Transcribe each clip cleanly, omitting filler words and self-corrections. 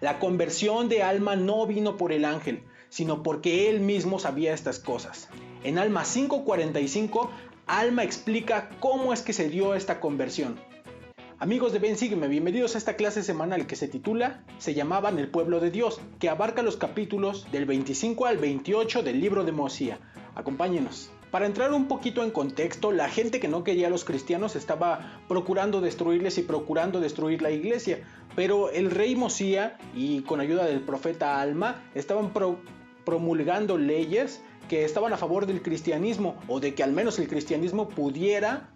La conversión de Alma no vino por el ángel, sino porque él mismo sabía estas cosas. En Alma 5:45, Alma explica cómo es que se dio esta conversión. Amigos de Ven Sígueme, bienvenidos a esta clase semanal que se titula Se llamaban el pueblo de Dios, que abarca los capítulos del 25 al 28 del libro de Mosía. Acompáñenos. Para entrar un poquito en contexto, la gente que no quería a los cristianos estaba procurando destruirles y procurando destruir la iglesia, pero el rey Mosía y con ayuda del profeta Alma estaban promulgando leyes que estaban a favor del cristianismo, o de que al menos el cristianismo pudiera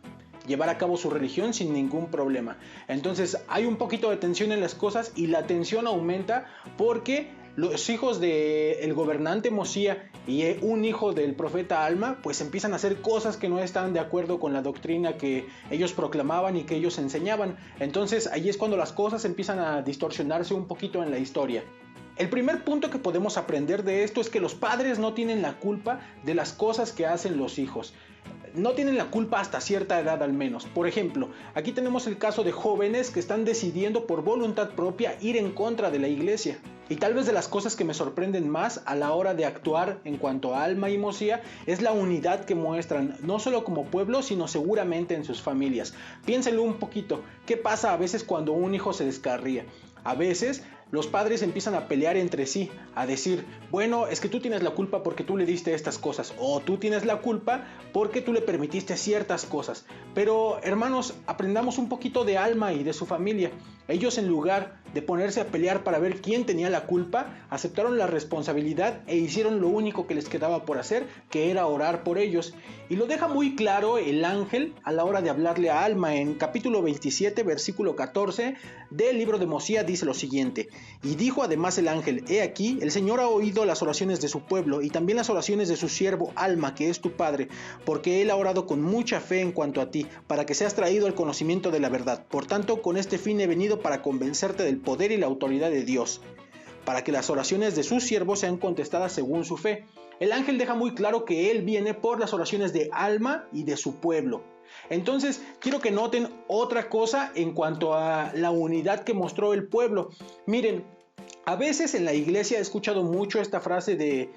llevar a cabo su religión sin ningún problema. Entonces hay un poquito de tensión en las cosas y la tensión aumenta porque los hijos del gobernante Mosía y un hijo del profeta Alma pues empiezan a hacer cosas que no están de acuerdo con la doctrina que ellos proclamaban y que ellos enseñaban. Entonces ahí es cuando las cosas empiezan a distorsionarse un poquito en la historia. El primer punto que podemos aprender de esto es que los padres no tienen la culpa de las cosas que hacen los hijos. No tienen la culpa hasta cierta edad al menos. Por ejemplo, aquí tenemos el caso de jóvenes que están decidiendo por voluntad propia ir en contra de la iglesia. Y tal vez de las cosas que me sorprenden más a la hora de actuar en cuanto a Alma y Mosía es la unidad que muestran, no solo como pueblo, sino seguramente en sus familias. Piénsenlo un poquito, ¿qué pasa a veces cuando un hijo se descarría? A veces los padres empiezan a pelear entre sí, a decir, bueno, es que tú tienes la culpa porque tú le diste estas cosas, o tú tienes la culpa porque tú le permitiste ciertas cosas. Pero hermanos, aprendamos un poquito de Alma y de su familia. Ellos, en lugar de ponerse a pelear para ver quién tenía la culpa, aceptaron la responsabilidad e hicieron lo único que les quedaba por hacer, que era orar por ellos. Y lo deja muy claro el ángel a la hora de hablarle a Alma. En capítulo 27, versículo 14 del libro de Mosía dice lo siguiente: y dijo además el ángel, he aquí, el Señor ha oído las oraciones de su pueblo y también las oraciones de su siervo Alma, que es tu padre, porque él ha orado con mucha fe en cuanto a ti, para que seas traído al conocimiento de la verdad. Por tanto, con este fin he venido para convencerte del poder y la autoridad de Dios, para que las oraciones de sus siervos sean contestadas según su fe. El ángel deja muy claro que él viene por las oraciones de Alma y de su pueblo. Entonces quiero que noten otra cosa en cuanto a la unidad que mostró el pueblo. Miren, a veces en la iglesia he escuchado mucho esta frase de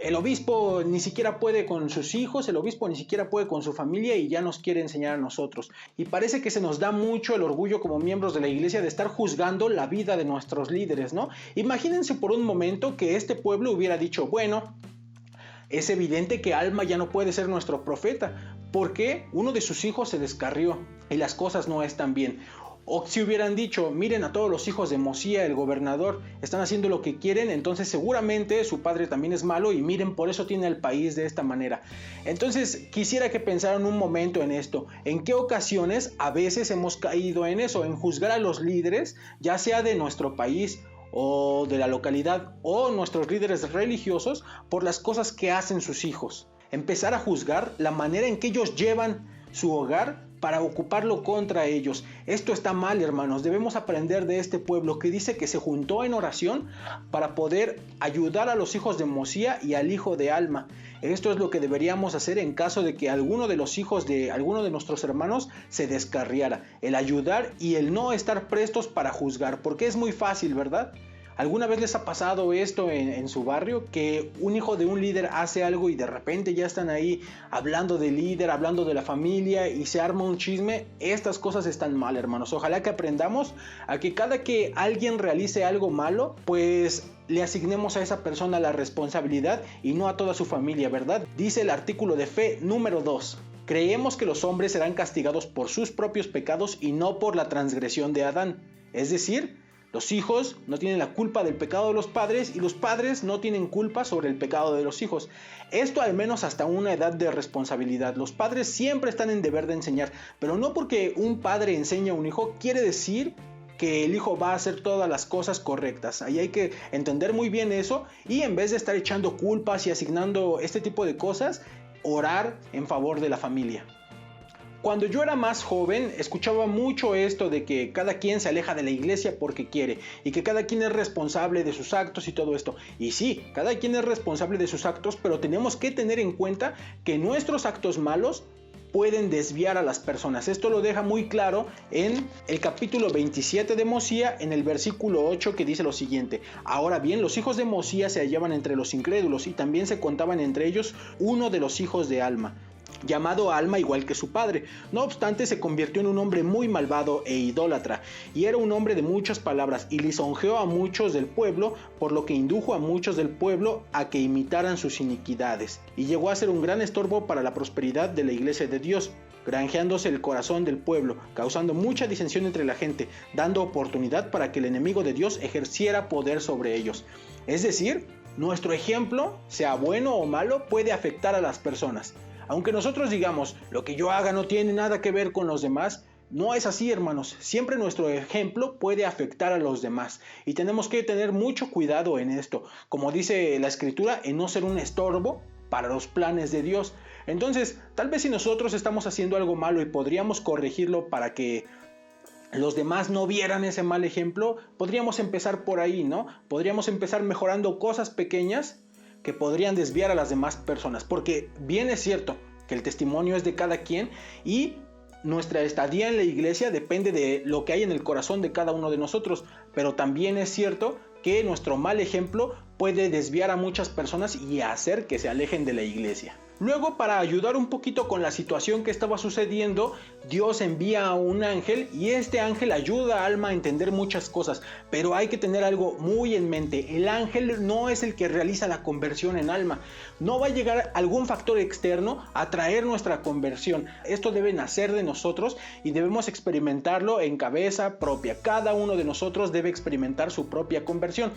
el obispo ni siquiera puede con sus hijos, el obispo ni siquiera puede con su familia y ya nos quiere enseñar a nosotros. Y parece que se nos da mucho el orgullo como miembros de la iglesia de estar juzgando la vida de nuestros líderes, ¿no? Imagínense por un momento que este pueblo hubiera dicho, bueno, es evidente que Alma ya no puede ser nuestro profeta, porque uno de sus hijos se descarrió y las cosas no están bien. O si hubieran dicho, miren a todos los hijos de Mosía, el gobernador, están haciendo lo que quieren, entonces seguramente su padre también es malo y miren, por eso tiene el país de esta manera. Entonces quisiera que pensaran un momento en esto. ¿En qué ocasiones a veces hemos caído en eso? En juzgar a los líderes, ya sea de nuestro país o de la localidad o nuestros líderes religiosos por las cosas que hacen sus hijos. Empezar a juzgar la manera en que ellos llevan su hogar para ocuparlo contra ellos. Esto está mal, hermanos. Debemos aprender de este pueblo que dice que se juntó en oración para poder ayudar a los hijos de Mosía y al hijo de Alma. Esto es lo que deberíamos hacer en caso de que alguno de los hijos de alguno de nuestros hermanos se descarriara. El ayudar y el no estar prestos para juzgar, porque es muy fácil, ¿verdad? ¿Alguna vez les ha pasado esto en su barrio? Que un hijo de un líder hace algo y de repente ya están ahí hablando del líder, hablando de la familia y se arma un chisme. Estas cosas están mal, hermanos. Ojalá que aprendamos a que cada que alguien realice algo malo, pues le asignemos a esa persona la responsabilidad y no a toda su familia, ¿verdad? Dice el artículo de fe número 2. Creemos que los hombres serán castigados por sus propios pecados y no por la transgresión de Adán. Es decir, los hijos no tienen la culpa del pecado de los padres y los padres no tienen culpa sobre el pecado de los hijos. Esto al menos hasta una edad de responsabilidad. Los padres siempre están en deber de enseñar, pero no porque un padre enseña a un hijo quiere decir que el hijo va a hacer todas las cosas correctas. Ahí hay que entender muy bien eso y en vez de estar echando culpas y asignando este tipo de cosas, orar en favor de la familia. Cuando yo era más joven, escuchaba mucho esto de que cada quien se aleja de la iglesia porque quiere y que cada quien es responsable de sus actos y todo esto. Y sí, cada quien es responsable de sus actos, pero tenemos que tener en cuenta que nuestros actos malos pueden desviar a las personas. Esto lo deja muy claro en el capítulo 27 de Mosía, en el versículo 8, que dice lo siguiente: ahora bien, los hijos de Mosía se hallaban entre los incrédulos, y también se contaban entre ellos uno de los hijos de Alma, llamado Alma igual que su padre. No obstante, se convirtió en un hombre muy malvado e idólatra, y era un hombre de muchas palabras, y lisonjeó a muchos del pueblo, por lo que indujo a muchos del pueblo a que imitaran sus iniquidades, y llegó a ser un gran estorbo para la prosperidad de la iglesia de Dios, granjeándose el corazón del pueblo, causando mucha disensión entre la gente, dando oportunidad para que el enemigo de Dios ejerciera poder sobre ellos. Es decir, nuestro ejemplo, sea bueno o malo, puede afectar a las personas. Aunque nosotros digamos, lo que yo haga no tiene nada que ver con los demás, no es así, hermanos. Siempre nuestro ejemplo puede afectar a los demás, y tenemos que tener mucho cuidado en esto, como dice la Escritura, en no ser un estorbo para los planes de Dios. Entonces, tal vez si nosotros estamos haciendo algo malo y podríamos corregirlo para que los demás no vieran ese mal ejemplo, podríamos empezar por ahí, ¿no? Podríamos empezar mejorando cosas pequeñas que podrían desviar a las demás personas, porque bien es cierto que el testimonio es de cada quien, y nuestra estadía en la iglesia depende de lo que hay en el corazón de cada uno de nosotros, pero también es cierto que nuestro mal ejemplo puede desviar a muchas personas y hacer que se alejen de la iglesia. Luego, para ayudar un poquito con la situación que estaba sucediendo, Dios envía a un ángel, y este ángel ayuda a Alma a entender muchas cosas, pero hay que tener algo muy en mente: el ángel no es el que realiza la conversión en Alma. No va a llegar algún factor externo a traer nuestra conversión. Esto debe nacer de nosotros y debemos experimentarlo en cabeza propia. Cada uno de nosotros debe experimentar su propia conversión.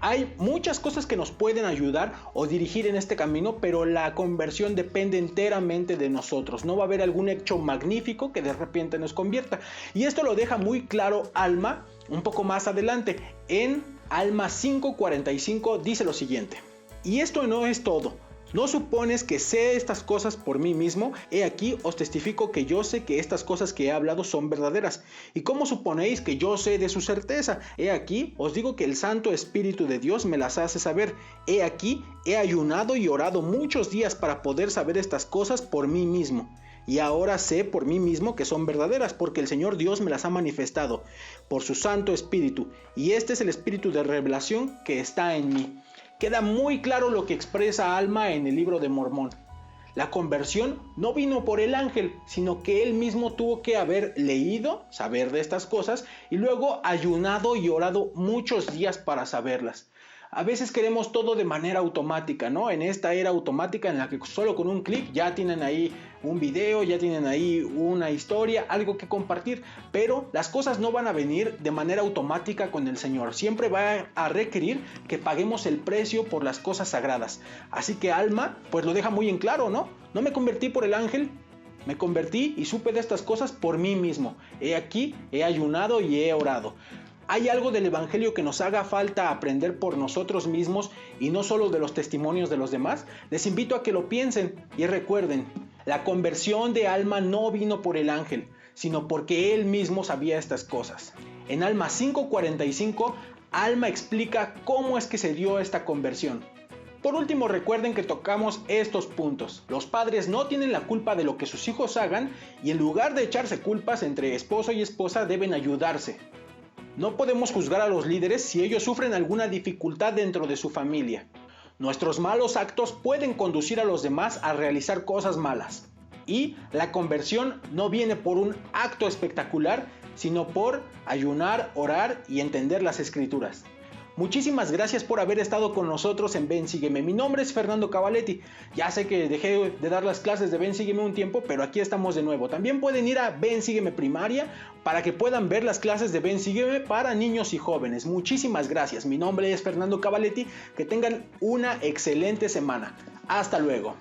Hay muchas cosas que nos pueden ayudar o dirigir en este camino, pero la conversión depende enteramente de nosotros. No va a haber algún hecho magnífico que de repente nos convierta. Y esto lo deja muy claro Alma un poco más adelante. En Alma 5:45 dice lo siguiente: y esto no es todo. ¿No supones que sé estas cosas por mí mismo? He aquí os testifico que yo sé que estas cosas que he hablado son verdaderas. ¿Y cómo suponéis que yo sé de su certeza? He aquí os digo que el Santo Espíritu de Dios me las hace saber. He aquí he ayunado y orado muchos días para poder saber estas cosas por mí mismo. Y ahora sé por mí mismo que son verdaderas, porque el Señor Dios me las ha manifestado por su Santo Espíritu. Y este es el Espíritu de revelación que está en mí. Queda muy claro lo que expresa Alma en el libro de Mormón. La conversión no vino por el ángel, sino que él mismo tuvo que haber leído, saber de estas cosas, y luego ayunado y orado muchos días para saberlas. A veces queremos todo de manera automática, ¿no? En esta era automática en la que solo con un clic ya tienen ahí un video, ya tienen ahí una historia, algo que compartir, pero las cosas no van a venir de manera automática con el Señor. Siempre va a requerir que paguemos el precio por las cosas sagradas. Así que Alma pues lo deja muy en claro, ¿no? No me convertí por el ángel, me convertí y supe de estas cosas por mí mismo. He aquí, he ayunado y he orado. ¿Hay algo del evangelio que nos haga falta aprender por nosotros mismos y no solo de los testimonios de los demás? Les invito a que lo piensen y recuerden, la conversión de Alma no vino por el ángel, sino porque él mismo sabía estas cosas. En Alma 5:45, Alma explica cómo es que se dio esta conversión. Por último, recuerden que tocamos estos puntos. Los padres no tienen la culpa de lo que sus hijos hagan, y en lugar de echarse culpas entre esposo y esposa, deben ayudarse. No podemos juzgar a los líderes si ellos sufren alguna dificultad dentro de su familia. Nuestros malos actos pueden conducir a los demás a realizar cosas malas. Y la conversión no viene por un acto espectacular, sino por ayunar, orar y entender las Escrituras. Muchísimas gracias por haber estado con nosotros en Ven Sígueme. Mi nombre es Fernando Cavaletti. Ya sé que dejé de dar las clases de Ven Sígueme un tiempo, pero aquí estamos de nuevo. También pueden ir a Ven Sígueme Primaria para que puedan ver las clases de Ven Sígueme para niños y jóvenes. Muchísimas gracias. Mi nombre es Fernando Cavaletti. Que tengan una excelente semana. Hasta luego.